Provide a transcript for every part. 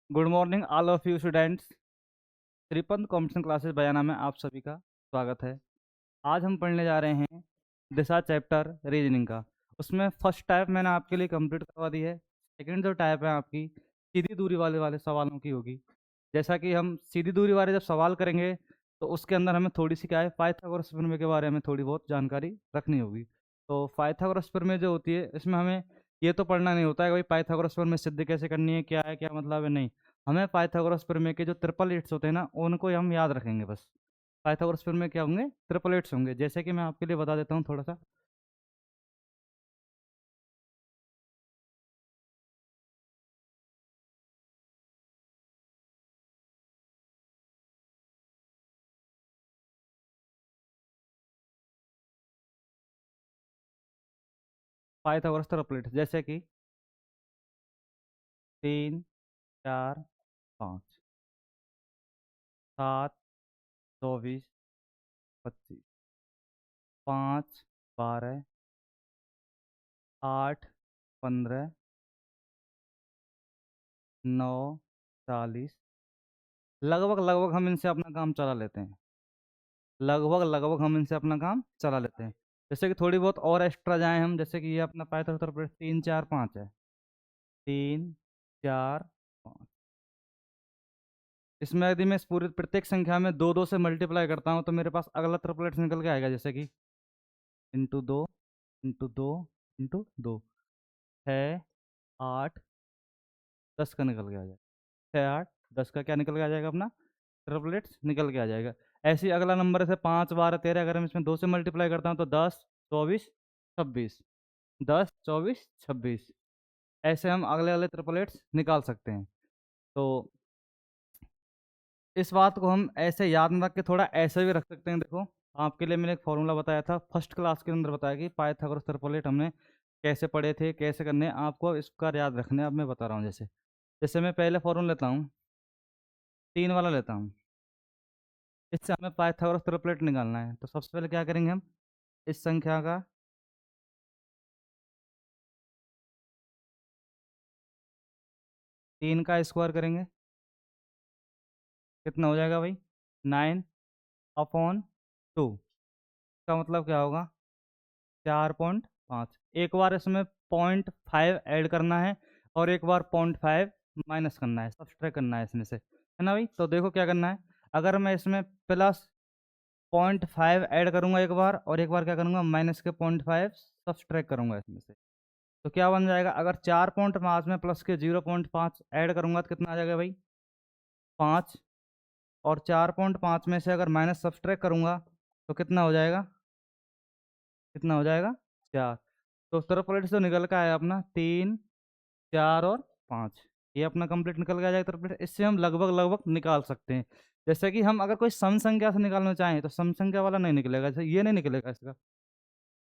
Good morning all of you students. Tripanth competition classes Bayana में आप सभी का स्वागत है। आज हम पढ़ने जा रहे हैं दिशा चैप्टर रीजनिंग का। उसमें फर्स्ट टाइप मैंने आपके लिए कंप्लीट करवा दी है। सेकंड जो टाइप है आपकी सीधी दूरी वाले वाले सवालों की होगी। जैसा कि हम सीधी दूरी वाले जब सवाल करेंगे तो उसके अंदर हमें थोड़ी सी क्या है पाइथागोरस प्रमेय के बारे में थोड़ी बहुत जानकारी रखनी होगी। तो पाइथागोरस प्रमेय जो होती है इसमें हमें ये तो पढ़ना नहीं होता है कि भाई पाइथागोरस प्रमेय सिद्ध कैसे करनी है, क्या है, क्या मतलब है, नहीं। हमें पाइथागोरस प्रमेय के जो ट्रिपलेट्स होते हैं ना उनको हम याद रखेंगे बस। पाइथागोरस प्रमेय क्या होंगे? ट्रिपलेट्स होंगे। जैसे कि मैं आपके लिए बता देता हूँ थोड़ा सा। पाइथागोरस ट्रिपलेट्स जैसे कि 3 4 5, 7 24 25, 5 12, 8 15, 9 40। लगभग लगभग हम इनसे अपना काम चला लेते हैं। लगभग लगभग हम इनसे अपना काम चला लेते हैं। जैसे कि थोड़ी बहुत और एक्स्ट्रा जाए हम, जैसे कि ये अपना पाइथागोरस ट्रिपलेट 3 4 5 है। 3 4 5। इसमें यदि मैं इस पूरी प्रत्येक संख्या में दो दो से मल्टीप्लाई करता हूँ तो मेरे पास अगला ट्रिपलेट निकल के आएगा। जैसे कि इंटू दो, इंटू दो, इंटू दो, 6 8 10 का निकल के आ जाएगा। 6 8 10 का क्या निकल के आ जाएगा? अपना ट्रिपलेट्स निकल के आ जाएगा। ऐसे ही अगला नंबर है 5 12 13। अगर हम इसमें दो से मल्टीप्लाई करता हूँ तो 10 24 26। 10 24 26। ऐसे हम अगले अगले ट्रिपलेट्स निकाल सकते हैं। तो इस बात को हम ऐसे याद न रख के थोड़ा ऐसे भी रख सकते हैं। देखो, आपके लिए मैंने एक फॉर्मूला बताया था फर्स्ट क्लास के अंदर, बताया कि पाइथागोरस ट्रिपलेट हमने कैसे पढ़े थे, कैसे करने हैं, आपको इसका याद रखने अब मैं बता रहा हूँ। जैसे जैसे मैं पहले फॉर्मूला लेता हूँ, 3 वाला लेता हूँ। इससे हमें पाइथागोरस ट्रिपलेट निकालना है। तो सबसे पहले क्या करेंगे हम, इस संख्या का 3 का स्क्वायर करेंगे। कितना हो जाएगा भाई? 9/2। इसका मतलब क्या होगा? 4.5। एक बार इसमें 0.5 ऐड करना है और एक बार 0.5 माइनस करना है, सब्सट्रैक्ट करना है इसमें से, है ना भाई? तो देखो क्या करना है। अगर मैं इसमें प्लस 0.5 ऐड करूंगा एक बार, और एक बार क्या करूंगा, माइनस के 0.5 सब्सट्रैक्ट करूंगा इसमें से, तो क्या बन जाएगा? अगर 4.5 में प्लस के 0.5 ऐड करूंगा तो कितना आ जाएगा भाई? 5। और 4.5 में से अगर माइनस सब्सट्रैक्ट करूंगा तो कितना हो जाएगा? कितना हो जाएगा? 4। तो तरफ से निकल का आया अपना 3 4 और 5। ये अपना कंप्लीट निकल के आ जाएगा तरफ। इससे हम लगभग लगभग निकाल सकते हैं। जैसे कि हम अगर कोई सम संख्या से निकालना चाहें तो सम संख्या वाला नहीं निकलेगा। जैसे ये नहीं निकलेगा इसका,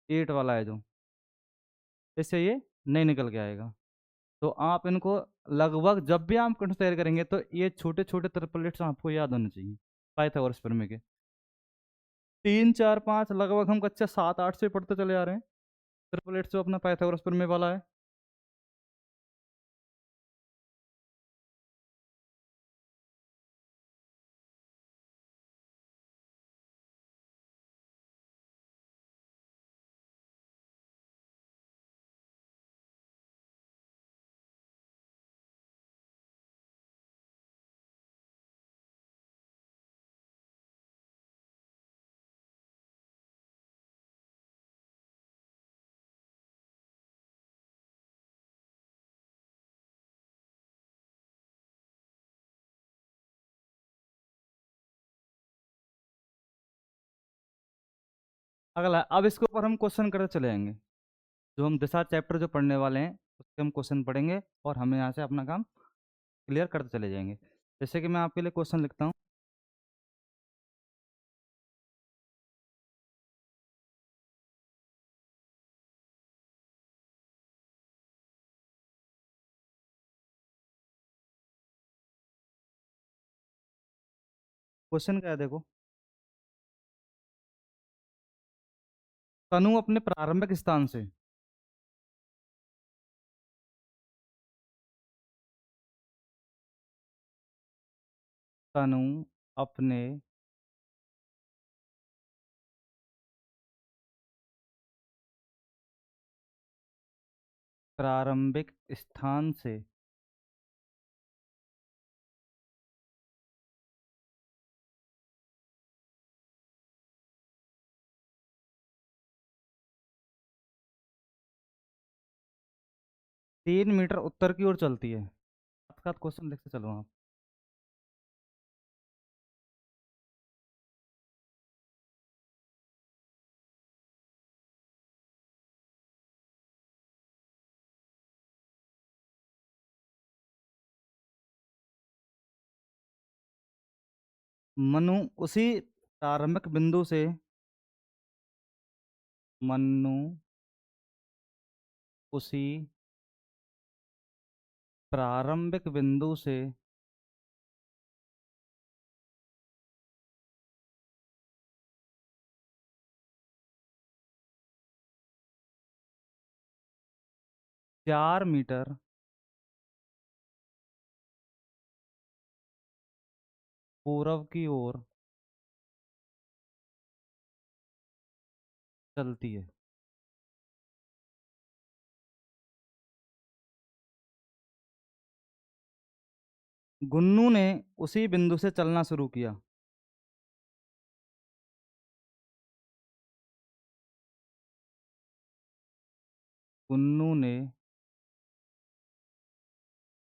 8 वाला है जो, इससे ये नहीं निकल के आएगा। तो आप इनको लगभग जब भी आप कंसेप्ट तैयार करेंगे तो ये छोटे छोटे ट्रिपलेट्स आपको याद होने चाहिए पाइथागोरस प्रमेय के। 3 4 5 लगभग हम कक्षा 7 8 से पढ़ते चले आ रहे हैं। ट्रिपलेट्स जो अपना पाइथागोरस प्रमेय वाला है। अगला, अब इसके ऊपर हम क्वेश्चन करते चले जाएंगे। जो हम दिशा चैप्टर जो पढ़ने वाले हैं उसके हम क्वेश्चन पढ़ेंगे और हम यहाँ से अपना काम क्लियर करते चले जाएंगे। जैसे कि मैं आपके लिए क्वेश्चन लिखता हूँ। क्वेश्चन क्या है देखो, तनु अपने प्रारंभिक स्थान से तनु अपने प्रारंभिक स्थान से 3 मीटर उत्तर की ओर चलती है। आपका क्वेश्चन लिखते चलो आप। मनु उसी प्रारंभिक बिंदु से मनु उसी प्रारंभिक बिंदु से 4 मीटर पूर्व की ओर चलती है। गुन्नू ने उसी बिंदु से चलना शुरू किया। गुन्नू ने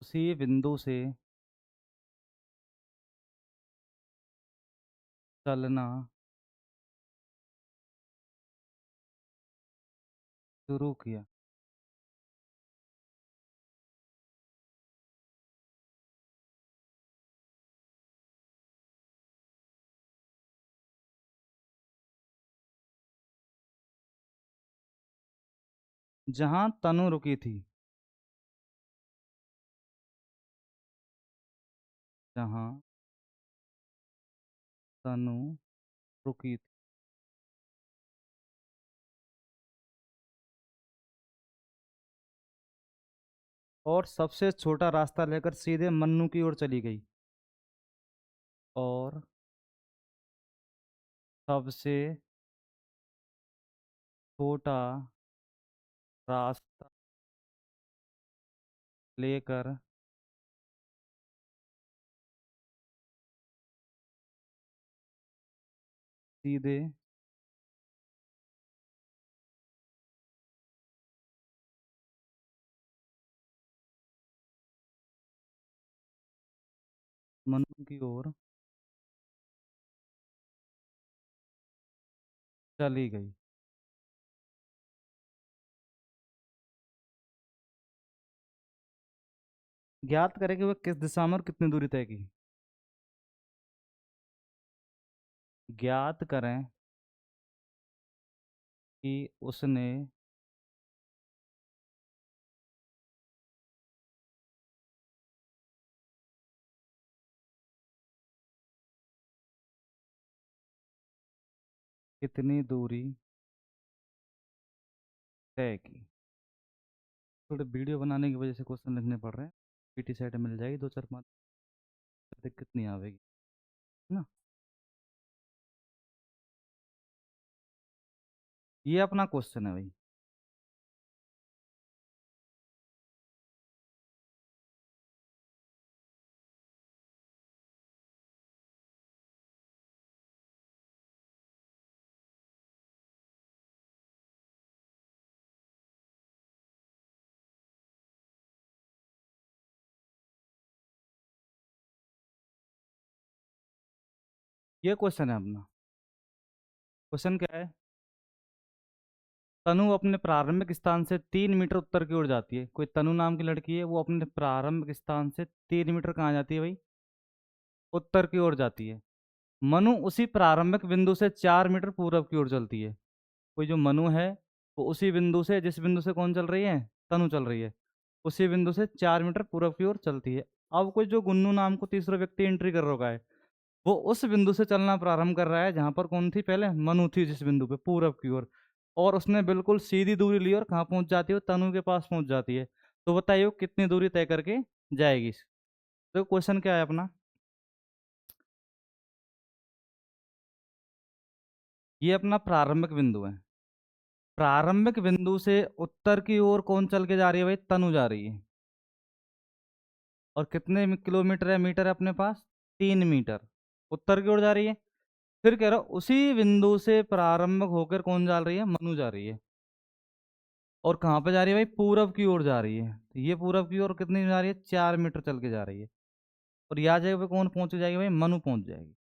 उसी बिंदु से चलना शुरू किया। जहां तनु रुकी थी। जहां तनु रुकी थी। और सबसे छोटा रास्ता लेकर सीधे मन्नू की ओर चली गई। और सबसे छोटा रास्ता लेकर सीधे मन्नू की ओर चली गई। ज्ञात करें कि वह किस दिशा में और कितनी दूरी तय की। ज्ञात करें कि उसने कितनी दूरी तय की। थोड़े वीडियो बनाने की वजह से क्वेश्चन लिखने पड़ रहे हैं। पीटी सेट मिल जाएगी 2 4 5, दिक्कत नहीं आवेगी, है ना। ये अपना क्वेश्चन है भाई। ये क्वेश्चन है अपना। क्वेश्चन क्या है। तनु अपने प्रारंभिक स्थान से 3 मीटर उत्तर की ओर जाती है। कोई तनु नाम की लड़की है, वो अपने प्रारंभिक स्थान से 3 मीटर कहाँ जाती है भाई, उत्तर की ओर जाती है। मनु उसी प्रारंभिक बिंदु से 4 मीटर पूर्व की ओर चलती है। कोई जो मनु है, वो उसी बिंदु से, जिस बिंदु से कौन चल रही है, तनु चल रही है, उसी बिंदु से 4 मीटर पूर्व की ओर चलती है। अब कोई जो गुन्नू नाम को तीसरा व्यक्ति एंट्री कर रखा है, वो उस बिंदु से चलना प्रारंभ कर रहा है जहां पर कौन थी पहले, मनु थी, जिस बिंदु पे पूरब की ओर। और उसने बिल्कुल सीधी दूरी ली और कहाँ पहुंच जाती है, वो तनु के पास पहुंच जाती है। तो बताइए वो कितनी दूरी तय करके जाएगी। तो क्वेश्चन क्या है अपना। ये अपना प्रारंभिक बिंदु है। प्रारंभिक बिंदु से उत्तर की ओर कौन चल के जा रही है भाई? तनु जा रही है। और कितने किलोमीटर है, मीटर है अपने पास? 3 मीटर। उत्तर की ओर जा रही है। फिर कह रहा हूं, उसी बिंदु से प्रारंभ होकर कौन जा रही है? मनु जा रही है। और कहाँ पे जा रही है भाई? पूरब की ओर जा रही है। तो ये पूरब की ओर कितनी जा रही है? 4 मीटर चल के जा रही है। और यहाँ जगह पे कौन पहुंच जाएगी भाई? मनु पहुंच जाएगी।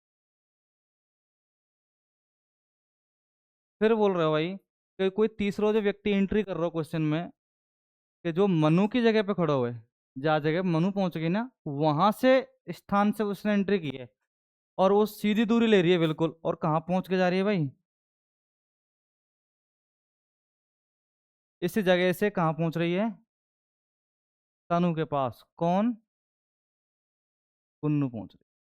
फिर बोल रहे हो भाई कि कोई तीसरा जो व्यक्ति एंट्री कर रहा हो क्वेश्चन में, कि जो मनु की जगह पे खड़ा हुआ है, जहाँ जगह पे मनु पहुंच गई ना, वहां से स्थान से उसने एंट्री की है। और वो सीधी दूरी ले रही है बिल्कुल, और कहाँ पहुंच के जा रही है भाई? इसी जगह से कहाँ पहुंच रही है? तनु के पास। कौन? कुन्नू पहुंच रही है।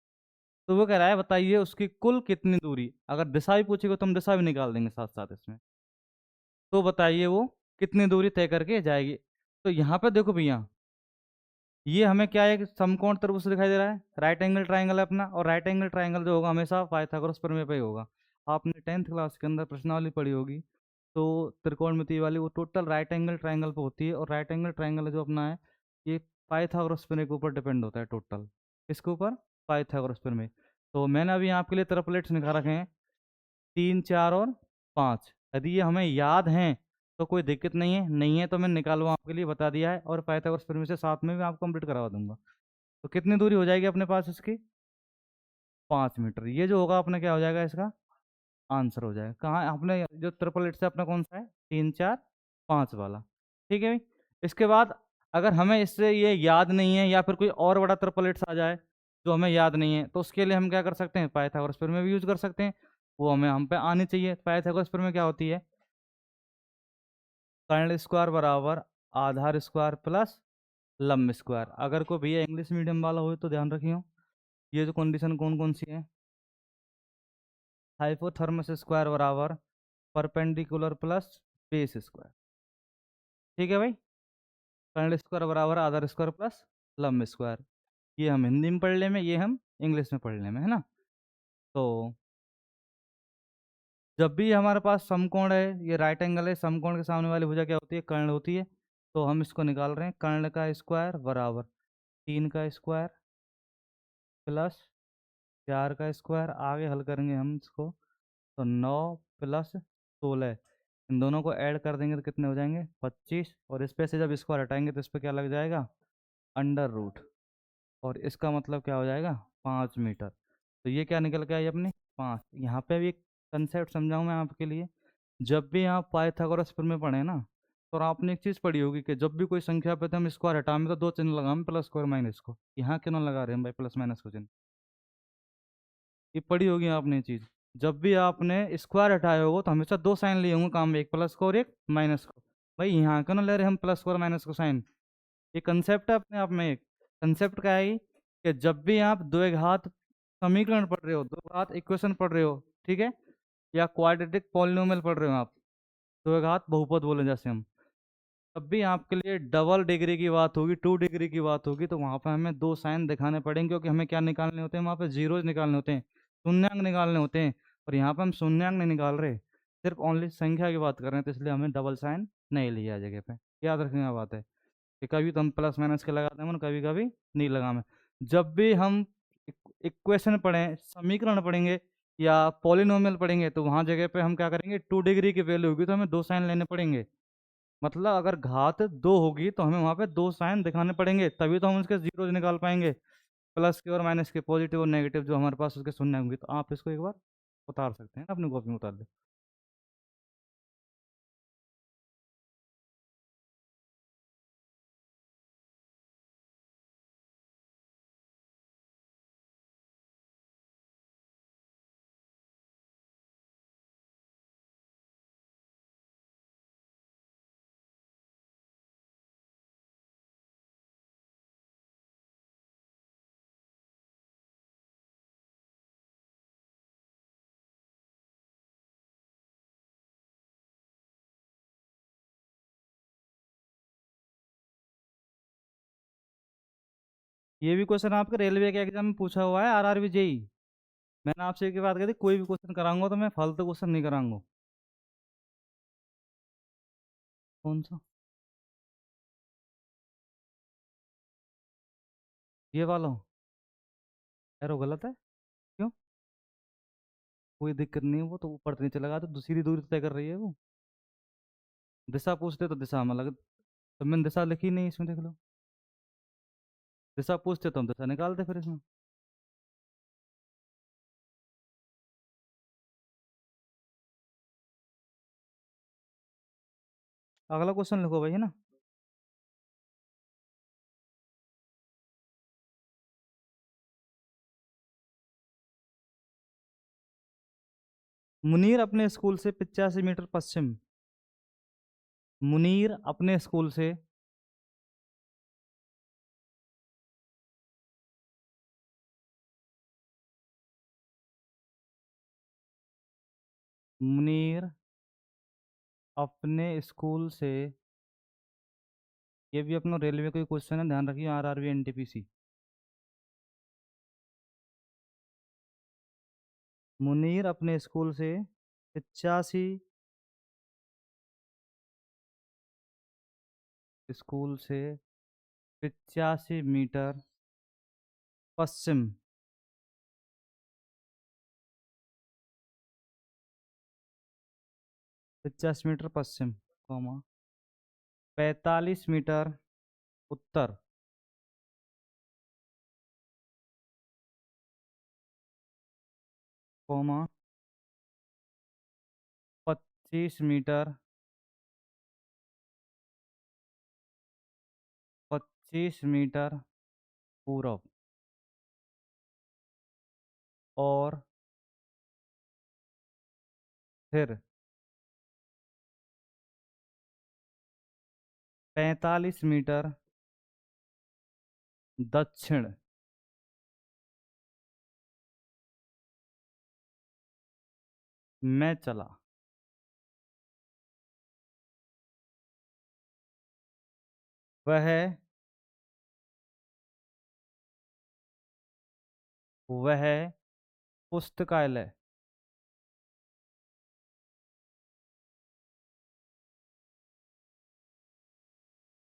तो वो कह रहा है बताइए उसकी कुल कितनी दूरी। अगर दिशा भी पूछेगा तो हम दिशा भी निकाल देंगे साथ साथ इसमें। तो बताइए वो कितनी दूरी तय करके जाएगी। तो यहाँ पे देखो भैया, ये हमें क्या है? समकोण त्रिभुज दिखाई दे रहा है, राइट एंगल ट्राइंगल है अपना। और राइट एंगल ट्राइंगल जो होगा हमेशा पाइथागोरस प्रमेय पे ही होगा। आपने 10th क्लास के अंदर प्रश्नावली पढ़ी होगी। तो त्रिकोणमिति वाली वो टोटल राइट एंगल ट्राइंगल पे होती है। और राइट एंगल ट्राइंगल जो अपना है, ये पाइथागोरस प्रमेय के ऊपर डिपेंड होता है टोटल। किसके ऊपर? पाइथागोरस प्रमेय। तो मैंने अभी आपके लिए ट्रिपलेट्स निकाल रखे हैं, 3, 4 और 5। यदि ये हमें याद हैं तो कोई दिक्कत नहीं है, नहीं है तो मैं निकालूँ आपके लिए बता दिया है। और पाइथागोरस प्रमेय से साथ में भी आपको कंप्लीट करवा दूंगा। तो कितनी दूरी हो जाएगी अपने पास इसकी? 5 मीटर। ये जो होगा अपने क्या हो जाएगा? इसका आंसर हो जाएगा। कहाँ अपने जो ट्रिपल एट से अपना कौन सा है? 3, 4, 5 वाला। ठीक है भाई। इसके बाद अगर हमें इससे ये याद नहीं है, या फिर कोई और बड़ा ट्रिपल एट्स आ जाए जो हमें याद नहीं है, तो उसके लिए हम क्या कर सकते हैं? पाइथागोरस प्रमेय भी यूज कर सकते हैं। वो हमें हम पे आनी चाहिए। पाइथागोरस प्रमेय क्या होती है? कर्ण स्क्वायर बराबर आधार स्क्वायर प्लस लंब स्क्वायर। अगर कोई भैया इंग्लिश मीडियम वाला हो तो ध्यान रखियो, ये जो कंडीशन कौन कौन सी है? हाइपोथर्मस स्क्वायर बराबर परपेंडिकुलर प्लस बेस स्क्वायर। ठीक है भाई। कर्ण स्क्वायर बराबर आधार स्क्वायर प्लस लंब स्क्वायर। ये हम हिंदी में पढ़ ले में, ये हम इंग्लिश में पढ़ ले में, है ना। तो जब भी हमारे पास समकोण है, ये राइट एंगल है, समकोण के सामने वाली भुजा क्या होती है? कर्ण होती है। तो हम इसको निकाल रहे हैं, कर्ण का स्क्वायर बराबर 3 का स्क्वायर प्लस 4 का स्क्वायर। आगे हल करेंगे हम इसको, तो 9 + 16। इन दोनों को ऐड कर देंगे तो कितने हो जाएंगे? 25। और इस पे से जब स्क्वायर हटाएंगे तो इस पे क्या लग जाएगा? Under root. और इसका मतलब क्या हो जाएगा? 5 मीटर। तो ये क्या निकल के आई अपने? 5। यहाँ पे भी एक कंसेप्ट समझाऊँ मैं आपके लिए। जब भी आप पाइथागोरस प्रमेय पढ़े ना, तो आपने एक चीज़ पढ़ी होगी कि जब भी कोई संख्या पे तो हम स्क्वायर हटाएंगे तो दो चिन्ह लगाएंगे, प्लस स्क्वायर माइनस को। यहाँ क्यों ना लगा रहे हैं भाई प्लस माइनस को चिन्ह? ये पढ़ी होगी आपने ये चीज़। जब भी आपने स्क्वायर हटाया होगा तो हमेशा दो साइन लिए होंगे काम में, एक प्लस को और एक माइनस को। भाई यहाँ क्यों ना ले रहे हम प्लस को और माइनस को साइन? ये कंसेप्ट है अपने आप में। एक कंसेप्ट क्या है कि जब भी आप द्विघात समीकरण पढ़ रहे हो, द्विघात इक्वेशन पढ़ रहे हो, ठीक है, या क्वाड्रेटिक पॉलिनोमियल पढ़ रहे हो आप, द्विघात बहुपद बोले जैसे हम, तब भी आपके लिए डबल डिग्री की बात होगी, 2 डिग्री की बात होगी, तो वहाँ पर हमें दो साइन दिखाने पड़ेंगे, क्योंकि हमें क्या निकालने होते हैं? वहाँ पे जीरोज निकालने होते हैं, शून्यांक निकालने होते हैं। और यहाँ पर हम शून्यांक नहीं निकाल रहे, सिर्फ ओनली संख्या की बात कर रहे हैं, तो इसलिए हमें डबल साइन नहीं लिया जगह पे। याद रखने का बात है कि कभी तो हम प्लस माइनस के लगाते हैं, कभी कभी नहीं लगाना। जब भी हम इक्वेशन पढ़ें, समीकरण पढ़ेंगे या पॉलिनोमियल पढ़ेंगे, तो वहाँ जगह पे हम क्या करेंगे? 2 डिग्री की वैल्यू होगी तो हमें दो साइन लेने पड़ेंगे। मतलब अगर घात 2 होगी तो हमें वहाँ पे दो साइन दिखाने पड़ेंगे, तभी तो हम उसके जीरोज निकाल पाएंगे, प्लस के और माइनस के, पॉजिटिव और नेगेटिव जो हमारे पास उसके शून्य होंगे। तो आप इसको एक बार उतार सकते हैं, अपनी कॉपी में उतार दे। ये भी क्वेश्चन आपके रेलवे के एग्जाम में पूछा हुआ है, आरआरबी जेई। मैंने आपसे एक ही बात कही थी, कोई भी क्वेश्चन कराऊंगा तो मैं फालतू क्वेश्चन नहीं कराऊंगा। कौन सा? ये वाला? यार वो गलत है। क्यों? कोई दिक्कत नहीं है, वो तो ऊपर तो नहीं चलेगा, तो दूसरी दूरी तय कर रही है वो। दिशा पूछते तो दिशा में लग, तो मैंने दिशा लिखी नहीं इसमें, देख लो। दिशा पूछते तो हम दिशा निकालते फिर इसमें। अगला क्वेश्चन लिखो भाई, है ना। मुनीर अपने स्कूल से 85 मीटर पश्चिम। मुनीर अपने स्कूल से। मुनीर अपने स्कूल से। ये भी अपना रेलवे का क्वेश्चन है, ध्यान रखिए, आरआरबी एनटीपीसी। मुनीर अपने स्कूल से 85, स्कूल से 85 मीटर पश्चिम। 85 मीटर पश्चिम, कॉमा 45 मीटर उत्तर, कॉमा 25 मीटर, 25 मीटर पूरब, और फिर 45 मीटर दक्षिण। मैं चला। वह वह पुस्तकालय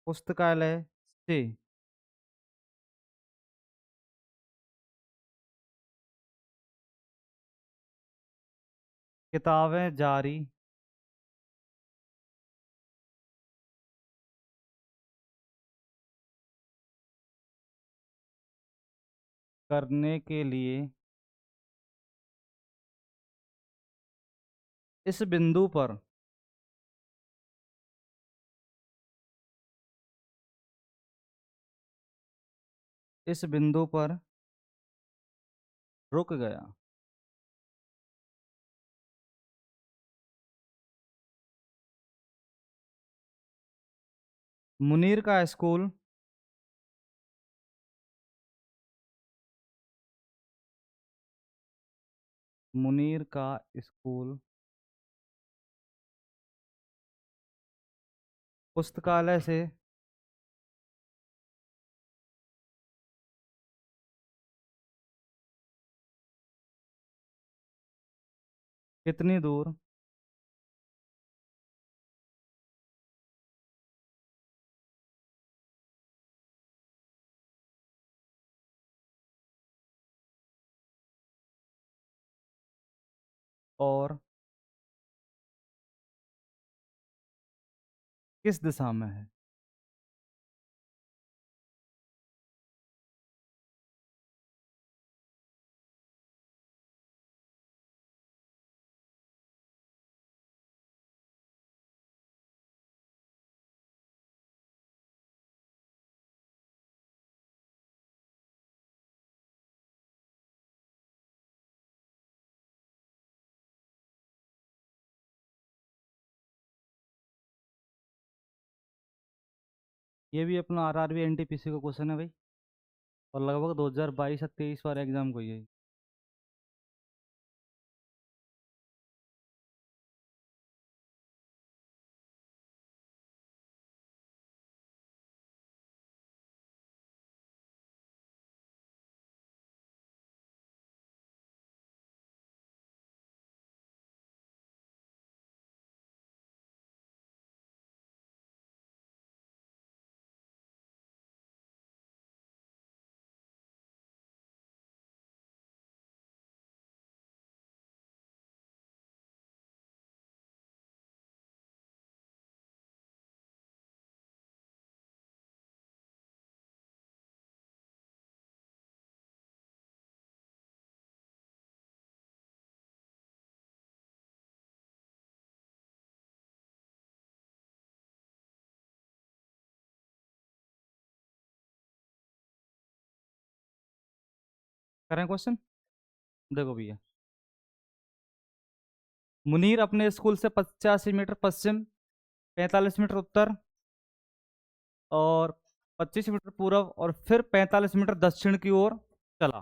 पुस्तकालय से किताबें जारी करने के लिए इस बिंदु पर इस बिंदु पर रुक गया। मुनीर का स्कूल मुनीर का स्कूल पुस्तकालय से कितनी दूर? और किस दिशा में है? ये भी अपना आरआरबी एनटीपीसी का क्वेश्चन है भाई, और लगभग 2022 या 23 बार एग्जाम को ही है। करें क्वेश्चन। देखो भैया, मुनीर अपने स्कूल से 85 मीटर पश्चिम, 45 मीटर उत्तर और 25 मीटर पूर्व और फिर 45 मीटर दक्षिण की ओर चला।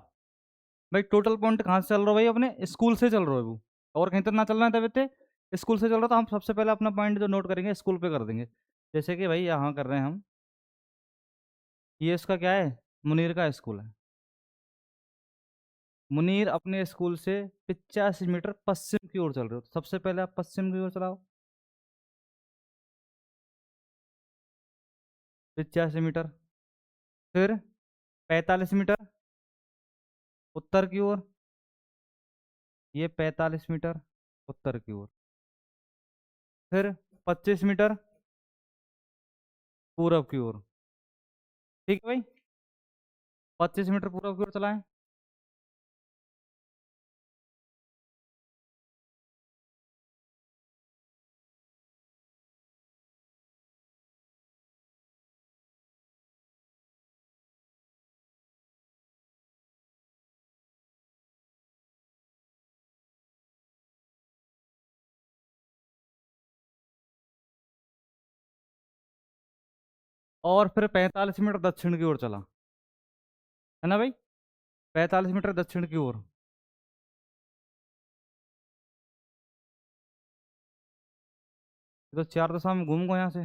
भाई टोटल पॉइंट कहाँ से चल रहा है भाई? अपने स्कूल से चल रहा है वो, और कहीं तो ना चलना है तब इतने। स्कूल से चल रहा, तो हम सबसे पहले अपना पॉइंट जो नोट करेंगे स्कूल पे कर देंगे। जैसे कि भाई यहाँ कर रहे हैं हम, ये इसका क्या है? मुनीर का स्कूल है। मुनीर अपने स्कूल से 85 मीटर पश्चिम की ओर चल रहे हो, तो सबसे पहले आप पश्चिम की ओर चलाओ। 85 मीटर, फिर 45 मीटर उत्तर की ओर, ये 45 मीटर उत्तर की ओर, फिर 25 मीटर पूरब की ओर। ठीक है भाई, 25 मीटर पूरब की ओर चलाएं। और फिर 45 मीटर दक्षिण की ओर चला, है ना भाई? 45 मीटर दक्षिण की ओर। ये तो चार दिशा में घूम गए यहाँ से।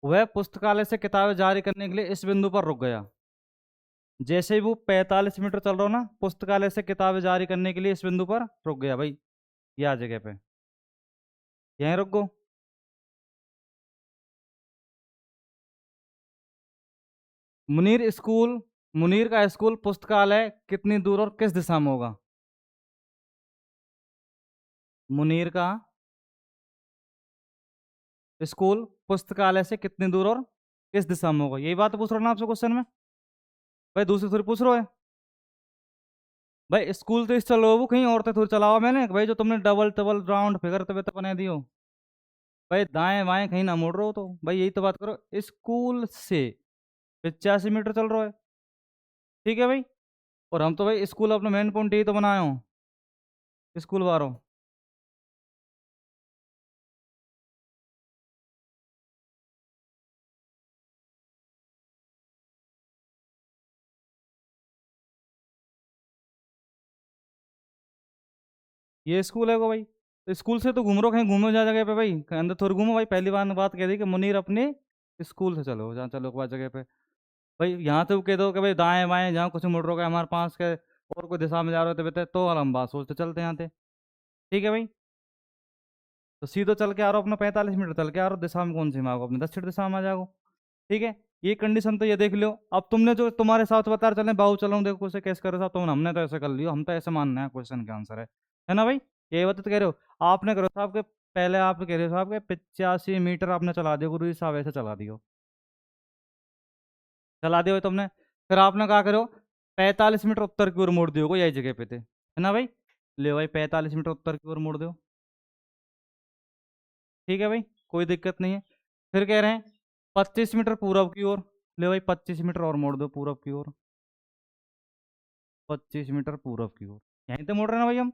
वह पुस्तकालय से किताबें जारी करने के लिए इस बिंदु पर रुक गया। जैसे ही वो 45 मीटर चल रहा हो ना, पुस्तकालय से किताबें जारी करने के लिए इस बिंदु पर रुक गया भाई, यह जगह पे, यहीं रुक गो। मुनीर स्कूल, मुनीर का स्कूल पुस्तकालय कितनी दूर और किस दिशा में होगा? मुनीर का स्कूल पुस्तकालय से कितनी दूर और किस दिशा में होगा, यही बात पूछ रहा हूं ना आपसे क्वेश्चन में। भाई दूसरी थोड़ी पूछ रहे हो है। भाई स्कूल तो इस चलो वो कहीं और तो थोड़ी चलाओ मैंने भाई, जो तुमने डबल डबल राउंड फिगर तब तो बना दियो। भाई दाएं बाएं कहीं ना मुड़ रहे हो, तो भाई यही तो बात करो, स्कूल से 85 मीटर चल रहा है। ठीक है भाई, और हम तो भाई स्कूल अपना मेन पॉइंट यही तो बनाए हो, स्कूल वालों। ये स्कूल है को भाई, तो स्कूल से तो घूम रहे हो, कहीं घूमो जा जगह पे भाई, कहीं अंदर थोड़ी घूमो भाई। पहली बार बात कह दी कि मुनीर अपने स्कूल से चलो, जहाँ चलो बात जगह पे। भाई यहाँ तो कह दो कि भाई दाएं बाएं जहाँ कुछ मुड़ रहा है हमारे पास के, और कोई दिशा में जा रहे होते तो और हम बात सोचते चलते यहाँ थे। ठीक है भाई, तो सीधो चल के आ रहा हो अपना 45 मीटर चल के आ रहा हो, दिशा में कौन सी में आओगे? अपने दक्षिण दिशा में आ जाओ। ठीक है, ये कंडीशन तो ये देख लो। अब तुमने जो तुम्हारे साथ बता रहे चले बाबू चलो देखो कैसे कैसे करो साहब, तुमने हमने तो ऐसे कर लियो, हम तो ऐसे मानना है क्वेश्चन का आंसर है ना भाई? ये बात तो कह रहे हो, आपने करो साहब के, पहले आप कह रहे हो साहब के 85 मीटर आपने चला दिया, गुरु जी साहब ऐसे चला दियो, चला दियो तुमने। फिर आपने कहा करो 45 मीटर उत्तर की ओर मोड़ दियो, यही जगह पे थे, है ना भाई? ले भाई 45 मीटर उत्तर की ओर मोड़ दो। ठीक है भाई, कोई दिक्कत नहीं है। फिर कह रहे हैं 25 मीटर पूरब की ओर, ले भाई 25 मीटर और मोड़ दो पूरब की ओर, 25 मीटर पूरब की ओर, यहीं तो मोड़ रहे हैं ना भाई हम।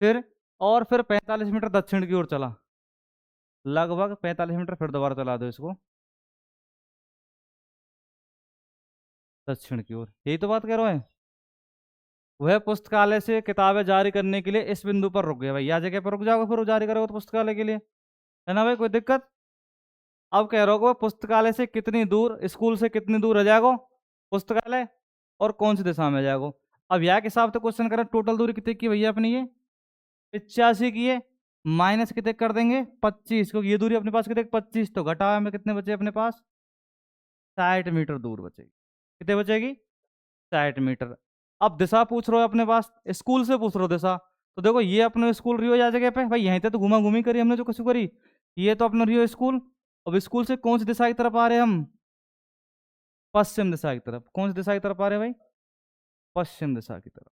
फिर और फिर 45 मीटर दक्षिण की ओर चला, लगभग 45 मीटर, फिर दोबारा चला दो इसको दक्षिण की ओर, यही तो बात कह रहे हैं। वह पुस्तकालय से किताबें जारी करने के लिए इस बिंदु पर रुक गया भाई, या जगह पर रुक जाओगे फिर वो जारी करोगे तो पुस्तकालय के लिए, है ना भाई? कोई दिक्कत? अब कह रहे हो पुस्तकालय से कितनी दूर, स्कूल से कितनी दूर रह जाएगा पुस्तकालय, और कौन सी दिशा में जाएगा? अब यह के हिसाब से क्वेश्चन करें, टोटल दूरी कितनी की भैया अपनी? ये 85 की है, माइनस कितने कर देंगे? 25, क्योंकि ये दूरी अपने पास कितने 25, तो घटा में कितने बचे अपने पास? 60 मीटर दूर बचेगी। कितने बचेगी? 60 मीटर। अब दिशा पूछ रहे हो अपने पास, स्कूल से पूछ रहे हो दिशा, तो देखो ये अपने स्कूल रियो जा जगह पे भाई, यहीं पे तो घुमा घूमी करी हमने जो कुछ करी, ये तो अपना रियो स्कूल। अब स्कूल से कौन सी दिशा की तरफ आ रहे हैं हम? पश्चिम दिशा की तरफ। कौन सी दिशा की तरफ आ रहे हैं भाई? पश्चिम दिशा की तरफ।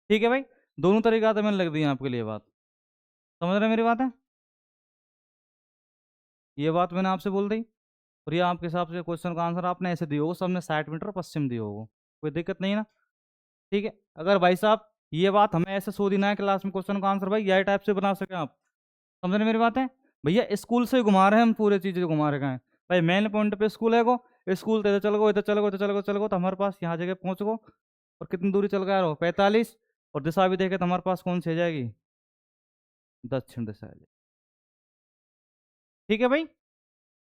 ठीक है भाई, दोनों तरीका तो मैंने लग दी आपके लिए बात, समझ रहे हैं मेरी बात है? ये बात मैंने आपसे बोल दी। और ये आपके हिसाब से क्वेश्चन का आंसर आपने ऐसे दिया होगा, सबने 60 मीटर पश्चिम दिया होगा, कोई दिक्कत नहीं है ना। ठीक है, अगर भाई साहब ये बात हमें ऐसे सो देना है क्लास में क्वेश्चन का आंसर भाई यही टाइप से बना सके आप, समझ रहे मेरी बात है। भैया स्कूल से ही घुमा रहे हैं हम, पूरे चीजें घुमा रहे हैं भाई, मेन पॉइंट पे स्कूल है को, स्कूल तो इधर चल गो, इधर चल गो, इधर चल गो, चल गो तो हमारे पास यहाँ जगह पहुँच गो। और कितनी दूरी चल गया रहो, 45। और दिशा भी देखे तो हमारे पास कौन सी आ जाएगी, दक्षिण दिशा आ जाएगी। ठीक है भाई,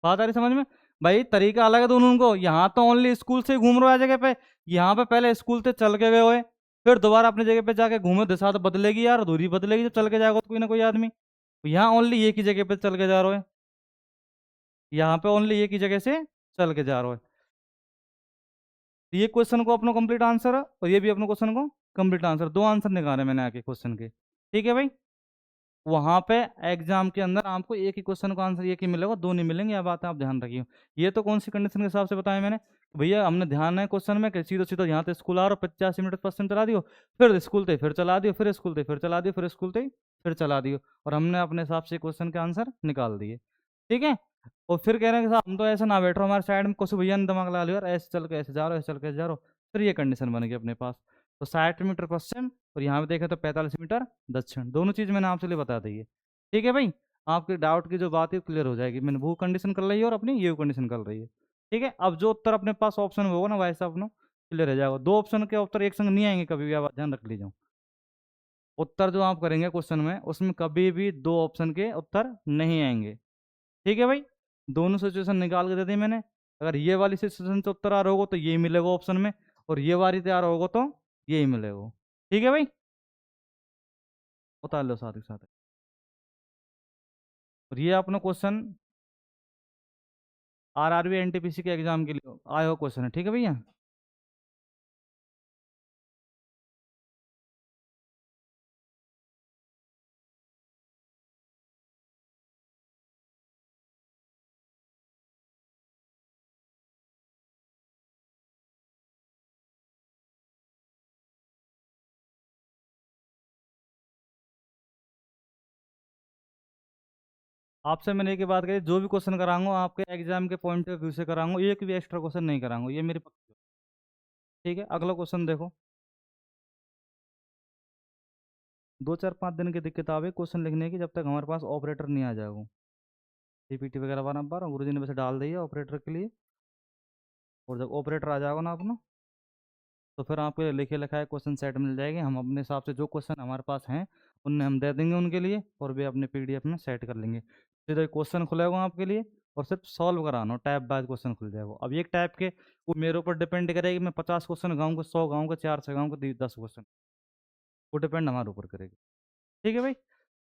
बात आ रही समझ में। भाई तरीका अलग है दोनों को, यहाँ तो ओनली स्कूल से घूम रहे हो जगह पे, यहाँ पे पहले स्कूल से चल के गए हुए, फिर दोबारा अपनी जगह पे जाके घूमो, दिशा तो बदलेगी यार, दूरी बदलेगी जब चल के जाएगा तो कोई ना कोई आदमी। यहाँ ओनली एक ही जगह पे चल के जा रहे हो, यहाँ पे ओनली एक ही जगह से चल के जा रहे हो। ये क्वेश्चन को अपना कंप्लीट आंसर है, और ये भी अपने क्वेश्चन को कंप्लीट आंसर, दो आंसर निकाले मैंने आके क्वेश्चन के। ठीक है भाई, वहां पे एग्जाम के अंदर आपको एक ही क्वेश्चन का आंसर एक ही मिलेगा, दो नहीं मिलेंगे, यह बात आप ध्यान रखिए। ये तो कौन सी कंडीशन के हिसाब से बताया मैंने कि भैया हमने ध्यान है क्वेश्चन में कि सीधा सीधा यहाँ से स्कूल आ रहा हो, 85 मिनट पश्चिम चला दियो, फिर स्कूल थे फिर चला दियो, फिर स्कूल थे फिर चला दियो, फिर स्कूल थे फिर चला दियो, और हमने अपने हिसाब से क्वेश्चन के आंसर निकाल दिए। ठीक है, और फिर कह रहे हैं कि साहब हम तो ऐसा ना बैठ रहो हमारे साइड में, कुछ भैया ने दिमाग लगा लिया और ऐसे चल के ऐसे जा रहे हो, ऐसे चल के ऐसे जा रहे हो, फिर ये कंडीशन बन गई अपने पास। तो 60 मीटर पश्चिम, और यहाँ पे देखें तो 45 मीटर दक्षिण, दोनों चीज़ मैंने आपसे लिए बता दी है। ठीक है भाई, आपके डाउट की जो बात है क्लियर हो जाएगी, मैंने वो कंडीशन कर रही है और अपनी ये कंडीशन कर रही है। ठीक है, अब जो उत्तर अपने पास ऑप्शन में होगा ना वैसा अपना क्लियर हो जाएगा, दो ऑप्शन के उत्तर एक संग नहीं आएंगे कभी भी, आप ध्यान रख लीजिए। उत्तर जो आप करेंगे क्वेश्चन में उसमें कभी भी दो ऑप्शन के उत्तर नहीं आएंगे। ठीक है भाई, दोनों सिचुएशन निकाल के दे दी मैंने, अगर ये वाली सिचुएशन से उत्तर आ रहा होगा तो ये मिलेगा ऑप्शन में, और ये वाली तैयार होगा तो यही मिलेगा। ठीक है भाई, बता लो साथ ही साथ। और ये अपना क्वेश्चन आरआरबी एनटीपीसी के एग्जाम के लिए आया हुआ क्वेश्चन है। ठीक है भैया, आपसे मैंने एक ही बात कही, जो भी क्वेश्चन कराऊंगा आपके एग्जाम के पॉइंट ऑफ व्यू से कराऊंगा, एक भी एक्स्ट्रा क्वेश्चन नहीं कराऊंगा, ये मेरी पक्की बात। ठीक है, अगला क्वेश्चन देखो। 2 4 5 दिन की दिक्कत आ गई क्वेश्चन लिखने की, जब तक हमारे पास ऑपरेटर नहीं आ जाएगा। पीपीटी वगैरह बना पा रहा हूँ, गुरु जी ने वैसे डाल दिया ऑपरेटर के लिए, और जब ऑपरेटर आ जाएगा ना अपना, तो फिर आपको लिखे लिखाए क्वेश्चन सेट मिल जाएंगे, हम अपने हिसाब से जो क्वेश्चन हमारे पास हैं उनने हम दे देंगे उनके लिए, और वे अपने पीडीएफ में सेट कर लेंगे। सीधा क्वेश्चन खुलेगा आपके लिए, और सिर्फ सॉल्व कराना हो, टैप बाय क्वेश्चन खुल जाएगा। अब एक टाइप के वो मेरे ऊपर डिपेंड करेगी, मैं 50 क्वेश्चन गाऊंगा, 100 गाऊंगा, 4 से गाऊंगा, 10 क्वेश्चन, वो डिपेंड हमारे ऊपर करेगी। ठीक है भाई,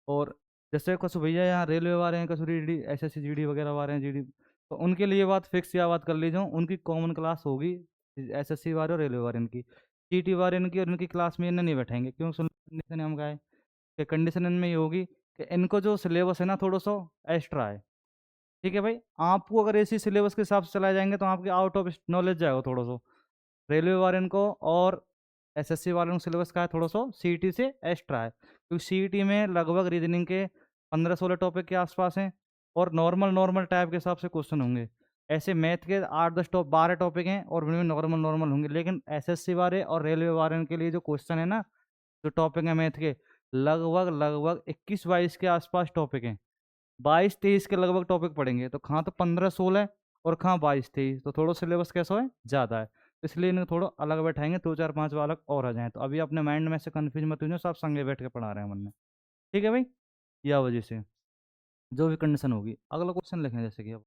और जैसे कुछ भैया यहाँ रेलवे वाले हैं, कुछ डी एसएससी जीडी वगैरह वाले हैं, जीडी, तो उनके लिए बात फिक्स या बात कर लीजिए, उनकी कॉमन क्लास होगी, एसएससी वाले और रेलवे वाले इनकी, जीटी वाले इनकी, और इनकी क्लास में इन्हें नहीं बैठेंगे, क्यों सुन कंडीशन हम गए कि कंडीशन इनमें ये होगी कि इनको जो सिलेबस है ना थोड़ा सा एक्स्ट्रा है। ठीक है भाई, आपको अगर इसी सिलेबस के हिसाब से चलाए जाएंगे तो आपके आउट ऑफ नॉलेज जाएगा थोड़ा सा, रेलवे वाले को और एसएससी वालों का सिलेबस का है थोड़ा सा सीईटी से एक्स्ट्रा है, क्योंकि सीईटी में लगभग रीजनिंग के 15 16 टॉपिक के आसपास हैं, और नॉर्मल नॉर्मल टाइप के हिसाब से क्वेश्चन होंगे। ऐसे मैथ के 8 10 12 टॉपिक हैं और उनमें नॉर्मल नॉर्मल होंगे, लेकिन एसएससी वाले और रेलवे वाले के लिए जो क्वेश्चन है ना, जो टॉपिक है मैथ के, लगभग लगभग 21 22 के आसपास टॉपिक हैं, 22 23 के लगभग टॉपिक पढ़ेंगे, तो कहाँ तो 15 16 और कहाँ 22 23, तो थोड़ा सिलेबस कैसा है ज़्यादा है, इसलिए इन्हें थोड़ा अलग बैठाएंगे, 2 4 5 अलग और आ जाएं, तो अभी अपने माइंड में से कन्फ्यूज मत हो, सब संगे बैठ के पढ़ा रहे हैं मन में। ठीक है भाई, या वजह से जो भी कंडीशन होगी, अगला क्वेश्चन लिखें जैसे कि अब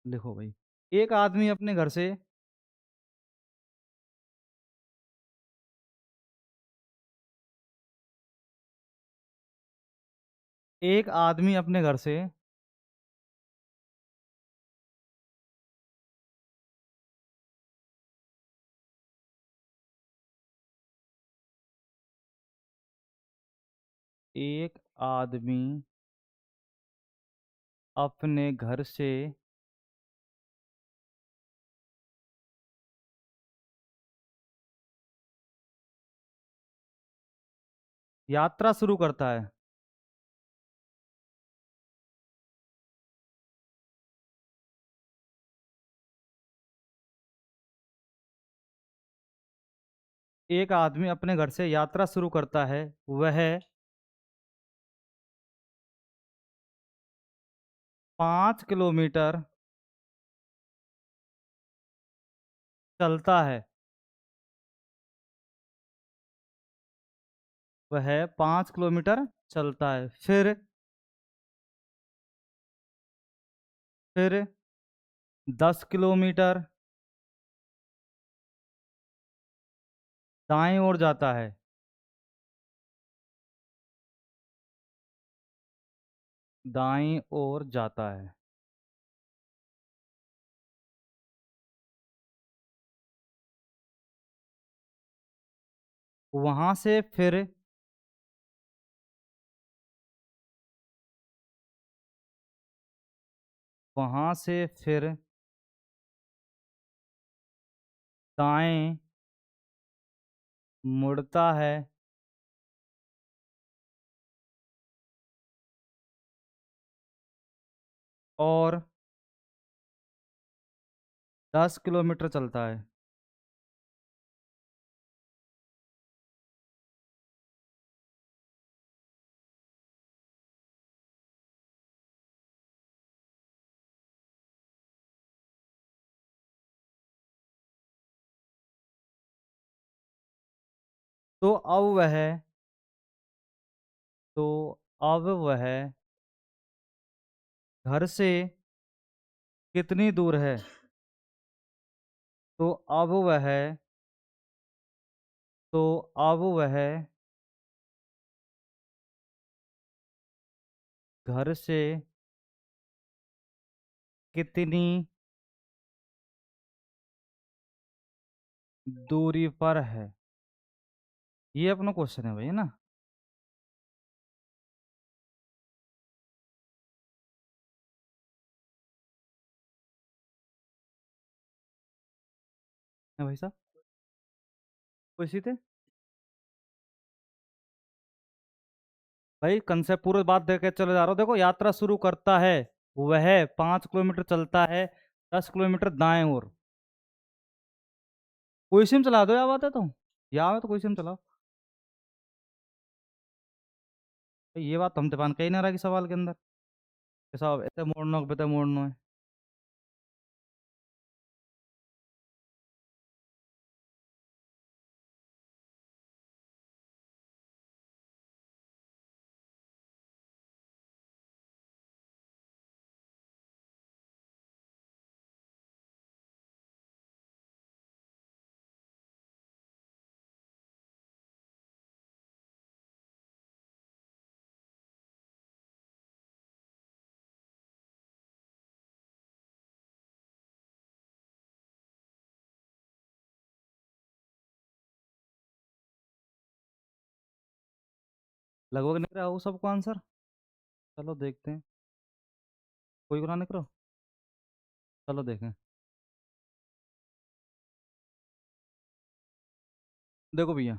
लिखो भाई, एक आदमी अपने घर से, एक आदमी अपने घर से एक आदमी अपने घर से यात्रा शुरू करता है। एक आदमी अपने घर से यात्रा शुरू करता है, वह 5 किलोमीटर चलता है। वह 5 किलोमीटर चलता है, फिर 10 किलोमीटर दाएं ओर जाता है। दाएं ओर जाता है। वहां से फिर वहां से फिर दाएं मुड़ता है और 10 किलोमीटर चलता है। तो अब वह तो अब वह घर से कितनी दूर है? तो अब वह तो अब वह घर से कितनी दूरी पर है? ये अपना क्वेश्चन है भाई, है ना? है भाई साहब? पूछी थे भाई, कंसेप्ट पूरी बात देख के चले जा रहा हूँ। देखो, यात्रा शुरू करता है, वह 5 किलोमीटर चलता है, 10 किलोमीटर दाएं ओर। कोई सिम चला दो, या बात है तो या में तो कोई सिम चलाओ। भाई, ये बात तो हम दीवान कही ना रहा कि सवाल के अंदर कि साहब ऐसे मोड़ना बेटे मोड़ना है। लगभग निकल रहा हो सबको आंसर। चलो देखते हैं। कोई को ना निकलो। चलो देखें। देखो भैया,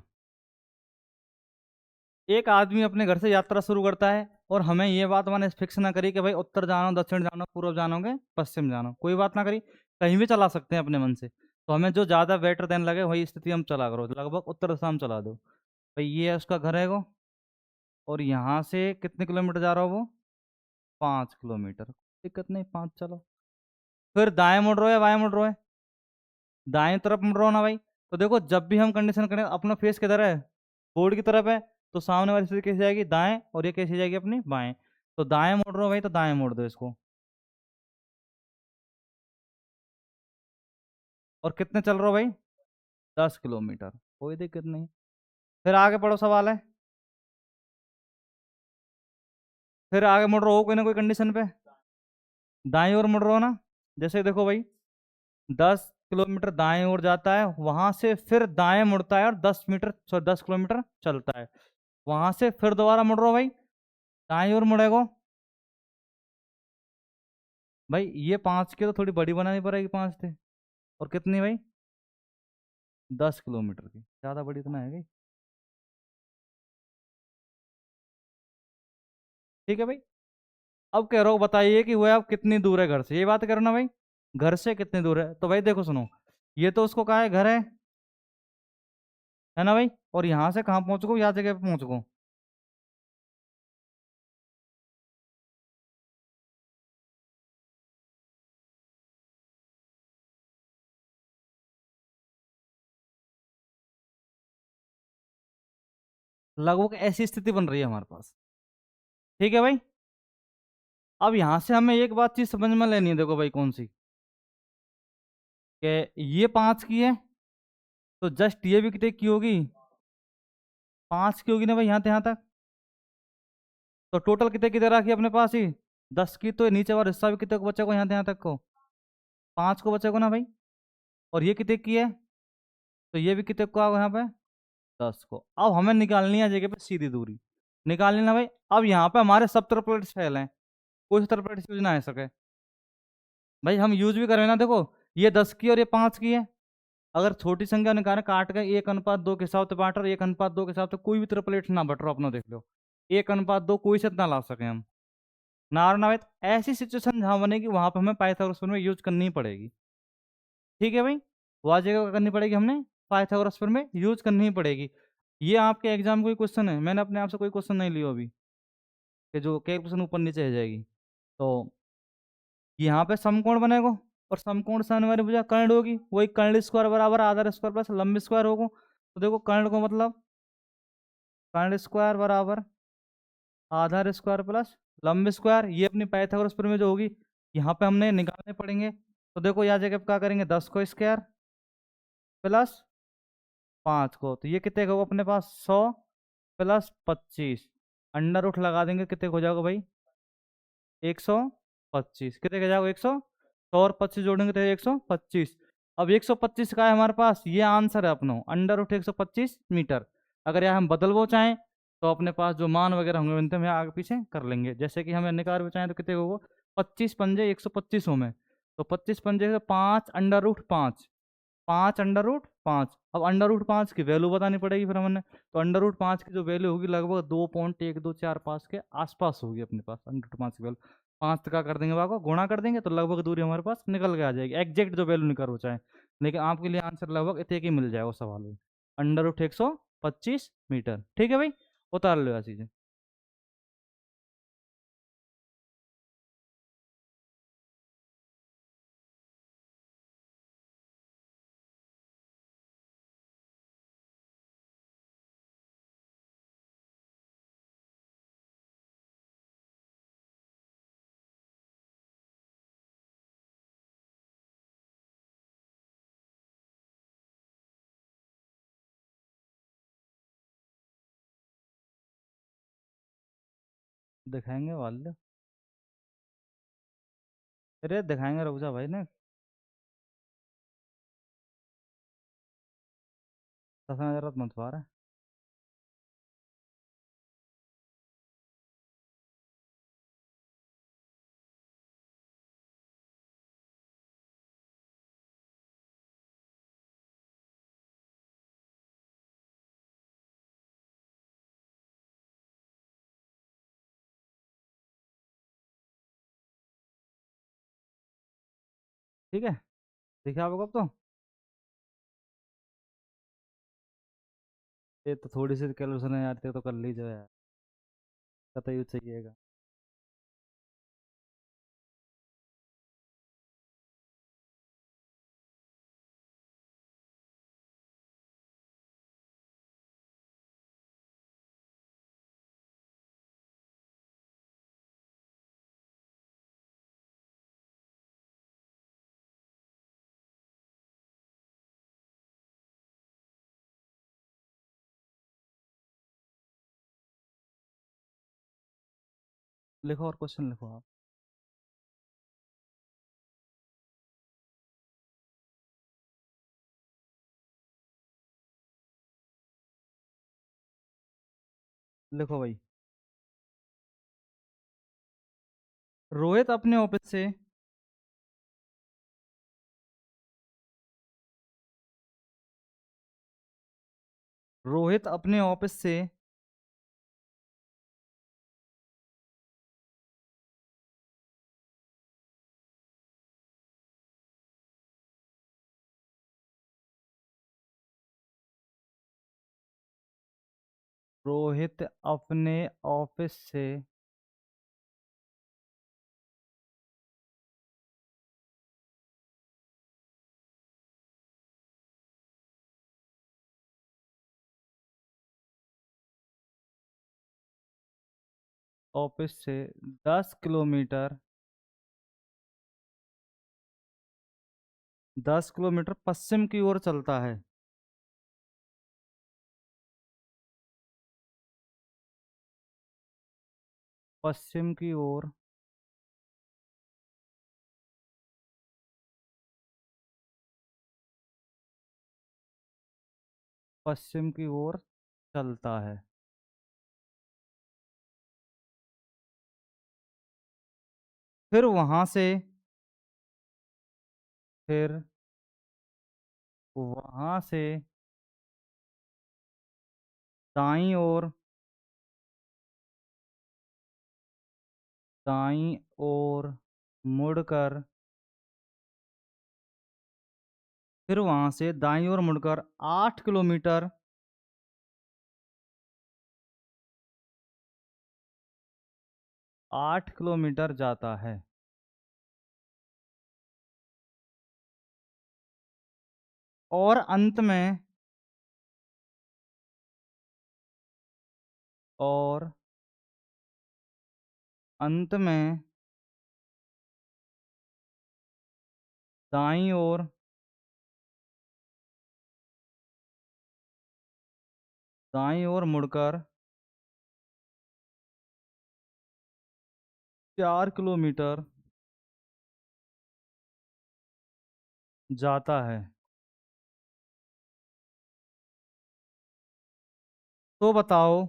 एक आदमी अपने घर से यात्रा शुरू करता है, और हमें ये बात मैंने फिक्स ना करी कि भाई उत्तर जानो, दक्षिण जानो, पूर्व जानोगे, पश्चिम जानो, कोई बात ना करी। कहीं भी चला सकते हैं अपने मन से। तो हमें जो ज्यादा बेटर देन लगे वही स्थिति हम चला करो, लगभग उत्तर दिशा हम चला दो। भाई, ये है उसका घर है वो। और यहाँ से कितने किलोमीटर जा रहा हो वो? 5 किलोमीटर। दिक्कत नहीं, 5 चलो। फिर दाएं मुड़ रहे हो या बाएं मुड़ रहे हो? दाएं तरफ मुड़ रहा हो ना भाई। तो देखो, जब भी हम कंडीशन करें, अपना फेस किधर है? बोर्ड की तरफ है। तो सामने वाली स्थिति कैसी जाएगी? दाएं। और ये कैसी जाएगी अपनी? बाएं। तो दाएं मुड़ रहे हो भाई, तो दाएं मोड़ दो इसको। और कितने चल रहे हो भाई? 10 किलोमीटर। कोई दिक्कत नहीं। फिर आगे पढ़ो, सवाल है। फिर आगे मुड़ रहे हो कोई ना कोई कंडीशन पे। दाएं ओर मुड़ रहे हो ना? जैसे देखो भाई, 10 किलोमीटर दाएं ओर जाता है, वहां से फिर दाएं मुड़ता है और 10 किलोमीटर चलता है। वहां से फिर दोबारा मुड़ रहा हो भाई, दाएं ओर मुड़ेगा। भाई, ये 5 की तो थोड़ी बड़ी बनानी पड़ेगी, 5 थे। और कितनी भाई? 10 किलोमीटर की। ज्यादा बड़ी तो ना है गई। ठीक है भाई। अब कह रहा हूँ बताइए कि वह अब कितनी दूर है घर से, ये बात करो ना भाई, घर से कितनी दूर है। तो भाई देखो सुनो, ये तो उसको कहा है घर है ना भाई। और यहाँ से कहाँ पहुंच गो, यहाँ जगह पे पहुंच गो। लगभग ऐसी स्थिति बन रही है हमारे पास। ठीक है भाई। अब यहाँ से हमें एक बात चीज समझ में लेनी है, देखो भाई कौन सी, कि ये 5 की है, तो जस्ट ये भी कितने की होगी, 5 की होगी ना भाई, यहाँ तक। तो टोटल कितने की दे रखी है अपने पास ही, 10 की। तो ये नीचे वाला हिस्सा भी कितने को बचेगा, यहाँ तक को 5 को बचेगा ना भाई। और ये कितने की है, तो ये भी कितने को आओगे यहाँ पे, 10 को। अब हमें निकालनी है जगह पे सीधी दूरी, निकालनी ना भाई। अब यहाँ पे हमारे सब तरफ प्लेट फेल है, कोई सा तरफ प्लेट यूज ना आ सके। भाई हम यूज भी करें ना, देखो ये 10 की और ये 5 की है। अगर छोटी संख्या निकालें काट के 1:2 के हिसाब से बांट, और 1:2 के हिसाब से कोई भी तरफ प्लेट ना बट रहा, अपना देख लो 1:2 कोई से ना ला सके हम ना भाई। ऐसी सिचुएशन जहां बनेगी वहां पे हमें पाइथागोरस थ्योरम यूज करनी ही पड़ेगी। ठीक है भाई, वह जगह क्या करनी पड़ेगी, हमने पाइथागोरस थ्योरम में यूज करनी ही पड़ेगी। ये आपके एग्जाम कोई क्वेश्चन है, मैंने अपने आप से कोई क्वेश्चन नहीं लिया अभी कि जो कैलकुलेशन ऊपर नीचे हो जाएगी। तो यहाँ पे समकोण बनेगा, और समकोण से आने वाली भुजा कर्ण होगी, वही कर्ण स्क्वायर बराबर आधार स्क्वायर प्लस लंब स्क्वायर होगा। तो देखो कर्ण को मतलब कर्ण स्क्वायर बराबर आधार स्क्वायर प्लस लंब स्क्वायर, ये अपनी पाइथागोरस प्रमेय जो होगी यहाँ पे हमने निकालने पड़ेंगे। तो देखो यहाँ जगह पे क्या करेंगे, 10 को स्क्वायर प्लस 5 को, तो ये कितने का होगा अपने पास, 100 + 25, अंडर रूट लगा देंगे, कितने का हो जाएगा भाई, 125। कितने का जाएगा, 100 और 25 जोड़ेंगे तो 125। अब 125 का है हमारे पास, ये आंसर है अपना, अंडर रूट 125 मीटर। अगर यहाँ हम बदलवो चाहें तो अपने पास जो मान वगैरह होंगे उनसे हम आगे पीछे कर लेंगे। जैसे कि हमें निकाल भी चाहें तो कितने होगा, 25 पंजे 125 हो में, तो 25 पंजे से 5 अंडर रूट 5, 5 अंडर रूट 5। अब अंडर रूट 5 की वैल्यू बतानी पड़ेगी फिर हमने। तो अंडर रूट 5 की जो वैल्यू होगी लगभग 2.1245 के आसपास होगी अपने पास अंडर रूट 5 की वैल्यू। 5 का कर देंगे भागो, गुणा कर देंगे तो लगभग दूरी हमारे पास निकल के आ जाएगी, एग्जैक्ट जो वैल्यू निकल हो चाहे। लेकिन आपके लिए आंसर लगभग इतने की मिल जाएगा सवाल में, अंडर रूट 125 मीटर। ठीक है भाई, उतार लो यार चीजें। दिखाएंगे वाले, अरे दिखाएंगे, रुक जा भाई ना, दस जरूरत मत पा रहा है। ठीक है, दिखा आपको अब तो। ये तो थोड़ी सी कैलकुलेशन है यार, ये तो कर लीजिए यार, पता ही चाहिएगा। लिखो और क्वेश्चन लिखो आप। लिखो भाई, रोहित अपने ऑफिस से रोहित अपने ऑफिस से रोहित अपने ऑफिस से ऑफिस से 10 किलोमीटर 10 किलोमीटर पश्चिम की ओर चलता है। पश्चिम की ओर पश्चिम की ओर चलता है। फिर वहां से फिर वहां से दाईं ओर दाईं ओर मुड़कर फिर वहां से दाईं ओर मुड़कर 8 किलोमीटर 8 किलोमीटर जाता है। और और अंत में दाईं ओर दाईं ओर मुड़कर 4 किलोमीटर जाता है। तो बताओ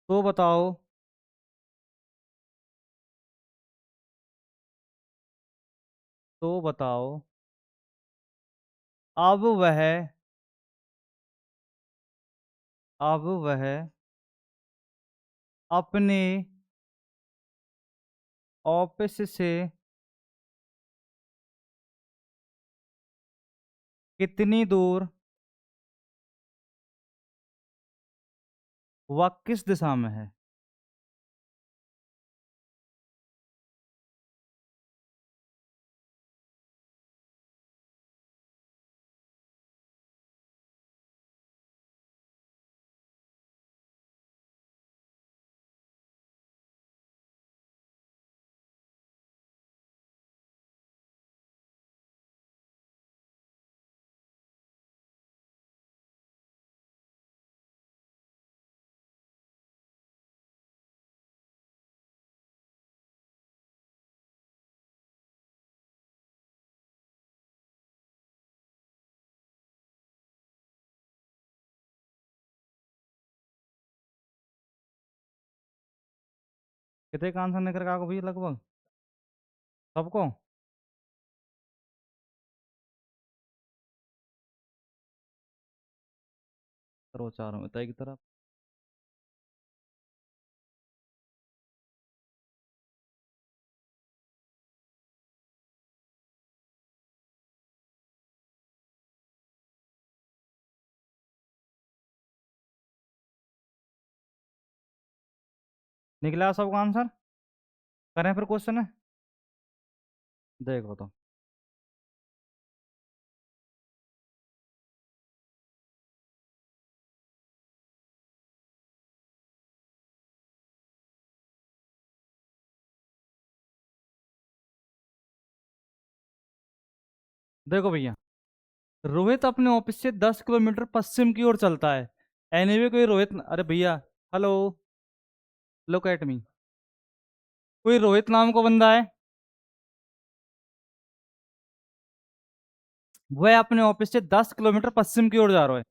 तो बताओ तो बताओ अब वह अब वह अपने ऑफिस से कितनी दूर व किस दिशा में है? कितने का आंसर निकल का भैया लगभग सबको? करो चारों में तय की तरफ। निकला सबका आंसर? करें फिर क्वेश्चन है, देखो तो। देखो भैया, रोहित अपने ऑफिस से 10 किलोमीटर पश्चिम की ओर चलता है। एनीवे कोई रोहित अरे भैया, हेलो, लुक एट मी। कोई रोहित नाम का बंदा है, वह अपने ऑफिस से 10 किलोमीटर पश्चिम की ओर जा रहा है।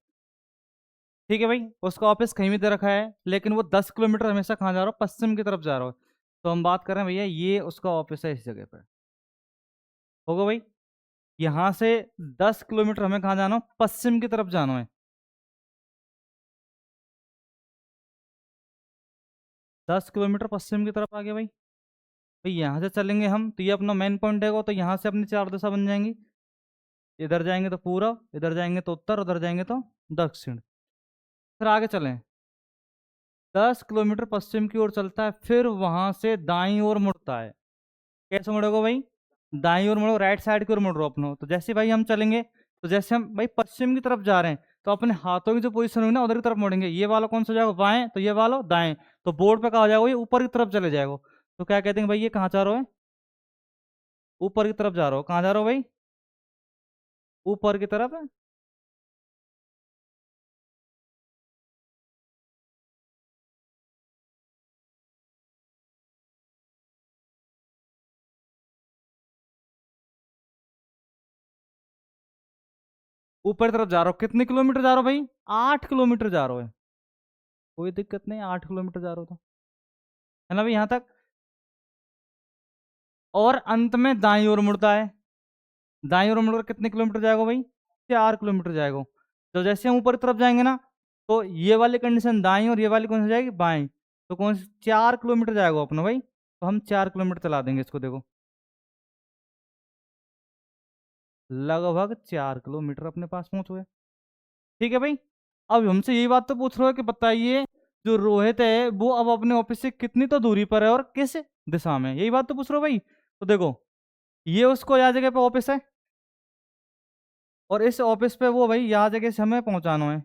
ठीक है भाई, उसका ऑफिस कहीं भी दे रखा है, लेकिन वो 10 किलोमीटर हमेशा कहाँ जा रहा हो? पश्चिम की तरफ जा रहा हो। तो हम बात कर रहे हैं भैया, ये उसका ऑफिस है इस जगह पे। होगा भाई, यहाँ से 10 किलोमीटर हमें कहाँ जाना हो? पश्चिम की तरफ जाना है। 10 किलोमीटर पश्चिम की तरफ आ गया भाई। भाई यहाँ से चलेंगे हम तो ये अपना मेन पॉइंट है, तो यहाँ से अपनी चार दिशा बन जाएंगी। इधर जाएंगे तो पूरब, इधर जाएंगे तो उत्तर, उधर जाएंगे तो दक्षिण। फिर आगे चलें, 10 किलोमीटर पश्चिम की ओर चलता है, फिर वहां से दाईं ओर मुड़ता है। कैसे मुड़ोगे भाई? दाईं ओर मुड़ो, राइट साइड की ओर मुड़ रहे हो अपनो। तो जैसे भाई हम चलेंगे, तो जैसे हम भाई पश्चिम की तरफ जा रहे हैं, तो अपने हाथों की जो पोजीशन होगी ना उधर की तरफ मुड़ेंगे। ये वाला कौन सा हो जाएगा? बाएं, तो ये वाला दाएं। तो बोर्ड पे कहा हो जाएगा, ये ऊपर की तरफ चले जाएगा। तो क्या कहते हैं भाई, ये कहाँ जा रहे हो? ऊपर की तरफ जा रहे हो। कहाँ जा रहे हो भाई? ऊपर की तरफ। ऊपर की तरफ जा रहे हो। कितने किलोमीटर जा रहे हो भाई? 8 किलोमीटर जा रहे हो। कोई दिक्कत नहीं, 8 किलोमीटर जा रहे हो तो है ना भाई यहाँ तक। और अंत में दाईं ओर मुड़ता है। दाईं ओर मुड़कर कितने किलोमीटर जाएगा भाई? 4 किलोमीटर जाएगा। तो जैसे हम ऊपर की तरफ जाएंगे ना, तो ये वाली कंडीशन दाईं और ये वाली कौन सी जाएगी? बाईं। तो कौन सी? 4 किलोमीटर जाएगा अपना भाई। तो हम 4 किलोमीटर चला देंगे इसको, देखो लगभग 4 किलोमीटर अपने पास पहुंच हुए। ठीक है भाई। अब हमसे यही बात तो पूछ रहे हो कि बताइए, जो रोहित है वो अब अपने ऑफिस से कितनी तो दूरी पर है और किस दिशा में, यही बात तो पूछ रहे हो भाई। तो देखो, ये उसको यहाँ जगह पे ऑफिस है, और इस ऑफिस पे वो भाई यहाँ जगह से हमें पहुंचाना है।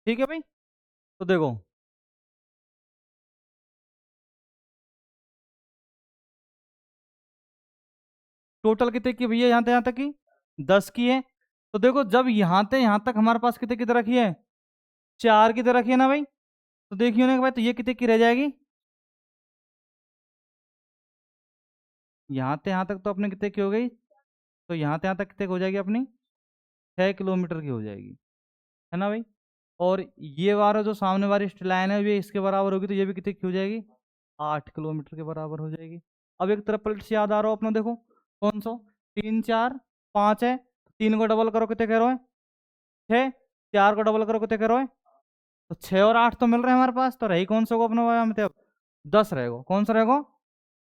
ठीक है भाई। तो देखो, टोटल कितने की भैया यहाँ तक की? 10 की है। तो देखो, जब यहाँ तक हमारे पास कितने की तरह की है? 4 की तरह की है ना भाई। तो देखिए ना भाई, तो ये कितने की रह जाएगी? यहाँ तक तो अपने कितने की हो गई? तो यहाँ तक कितने की हो जाएगी अपनी? 6 किलोमीटर की हो जाएगी, है ना भाई। और ये वाला जो सामने वाली लाइन है, ये इसके बराबर होगी, तो ये भी कितने की हो जाएगी? 8 किलोमीटर के बराबर हो जाएगी। अब एक तरफ पलट से याद आ रहा हो अपना, देखो कौन सा? 3 4 5 है, 3 को डबल करो कितने कह रहे हो? 6। 4 को डबल करो कितने कह रहे हो? तो 6 और 8 तो मिल रहे हैं हमारे पास, तो रही कौन सा होगा अपना भाई? मतलब 10 रहेगा। कौन सा रहेगा?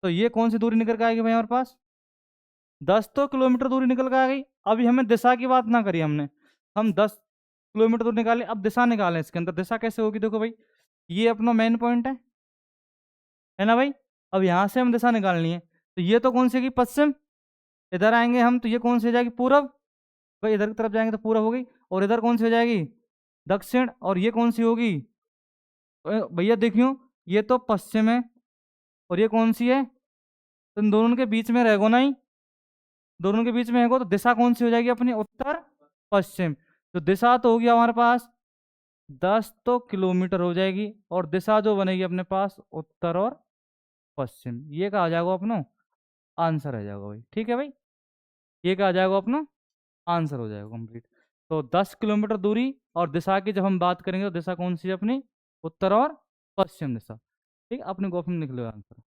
तो ये कौन सी दूरी निकल के आएगी भाई हमारे पास? 10 तो किलोमीटर दूरी निकल के आ गई। अभी हमें दिशा की बात ना करी हमने, हम 10 किलोमीटर दूर निकाले, अब दिशा निकालें इसके अंदर। दिशा कैसे होगी? देखो भाई, ये अपना मेन पॉइंट है ना भाई। अब यहाँ से हम दिशा निकालनी है, तो ये तो कौन सी होगी? पश्चिम। इधर आएंगे हम, तो ये कौन सी हो जाएगी? पूरब। भाई इधर की तरफ जाएंगे तो पूरब हो गई। और इधर कौन सी हो जाएगी? दक्षिण। और ये कौन सी होगी? भैया देखियो, ये तो पश्चिम है, और ये कौन सी है? तो इन दोनों के बीच में रहेगो ना ही, दोनों के बीच में है, तो दिशा कौन सी हो जाएगी अपनी? उत्तर पश्चिम। तो दिशा तो होगी हमारे पास 10 तो किलोमीटर हो जाएगी, और दिशा जो बनेगी अपने पास उत्तर और पश्चिम। ये कहा जाएगा अपना आंसर आ जाएगा भाई। ठीक है भाई, ये कहा जाएगा अपना आंसर हो जाएगा कंप्लीट। तो 10 किलोमीटर दूरी और दिशा की जब हम बात करेंगे, तो दिशा कौन सी है अपनी? उत्तर और पश्चिम दिशा। ठीक है, अपने कॉपी में लिख लो आंसर।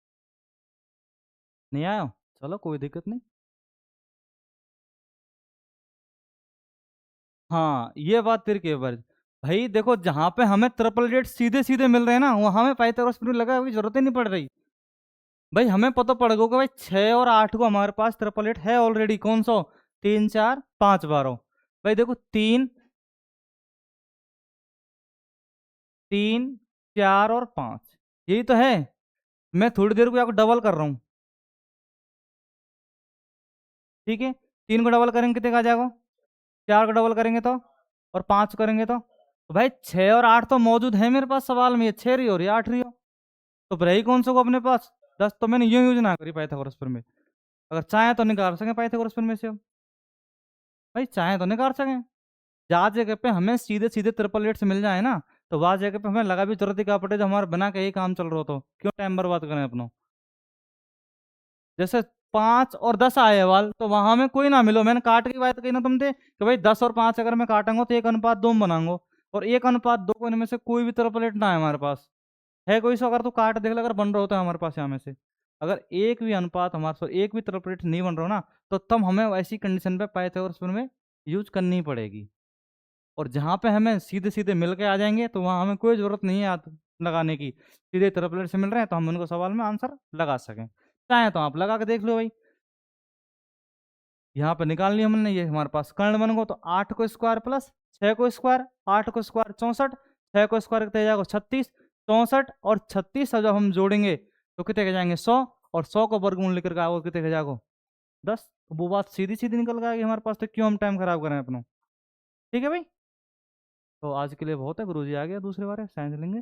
नहीं आया? चलो कोई दिक्कत नहीं। हाँ, ये बात तेरी के बार भाई, देखो जहां पे हमें ट्रिपल रेट सीधे सीधे मिल रहे हैं ना, वहां हमें पाइथागोरस थ्योरम लगा की जरूरत ही नहीं पड़ रही। भाई हमें पता पड़ गया कि भाई 6 और 8 को हमारे पास ट्रिपल एट है ऑलरेडी। कौन सा? 3 4 5 12। भाई देखो, 3 3 4 और 5, यही तो है। मैं थोड़ी देर को आपको डबल कर रहा हूँ। ठीक है, 3 को डबल करेंगे कितने का आ जाएगा? 4 को डबल करेंगे तो, और 5 करेंगे तो भाई 6 और 8 तो मौजूद है मेरे पास सवाल में। ये 6 रही हो रही 8 रही हो, तो रही कौन सा को अपने पास? 10। तो मैंने यूं यूज ना करी पाइथागोरस पर में। अगर चाहे तो निकाल सकें पाइथागोरस पर में से हम। भाई चाहे तो निकाल सकें। जहाँ जगह पे हमें सीधे सीधे ट्रिपल एट से मिल जाए ना, तो वह जगह पे हमें लगा भी जरूरत ही क्या पड़े, जो हमारा बना के यही काम चल रहा हो, तो क्यों टाइम बर्बाद करें अपना। जैसे 5 और 10 आए सवाल, तो वहां में कोई ना मिलो, मैंने काट की बात कही ना तुमसे कि भाई 10 और 5 अगर मैं काटूंगा तो 1 अनुपात 2 में बनाऊंगा, और 1 अनुपात 2 को इनमें से कोई भी ट्रिपल एट ना है हमारे पास। है कोई सा? अगर तो काट देख ले, अगर बन रहा होता है हमारे पास यहाँ में से, अगर एक भी अनुपात हमारे पास, एक भी ट्रिपल एट नहीं बन रहा हो ना, तो तब हमें ऐसी कंडीशन पे पाइथागोरस में यूज करनी पड़ेगी। और जहाँ पे हमें सीधे सीधे मिल के आ जाएंगे, तो वहाँ हमें कोई ज़रूरत नहीं है याद लगाने की, सीधे ट्रिपलेट से मिल रहे हैं तो हम उनको सवाल में आंसर लगा सकें। चाहे तो आप लगा के देख लो भाई। यहाँ पर निकाल लिया हमने, ये हमारे पास कर्ण बन गो, तो 8 को स्क्वायर प्लस 6 को स्क्वायर, 8 को स्क्वायर 64, 6 को स्क्वायर कितने जाएगा 36, 64 और 36 जब हम जोड़ेंगे तो कितने के जाएंगे 100, और 100 को वर्गमूल लेकर आओ कितने के जाएगा 10। तो वो बात सीधी सीधी निकल गई हमारे पास, तो क्यों हम टाइम खराब करें अपना। ठीक है भाई, तो आज के लिए बहुत है, गुरुजी आ गया दूसरे बारे साइंस लेंगे।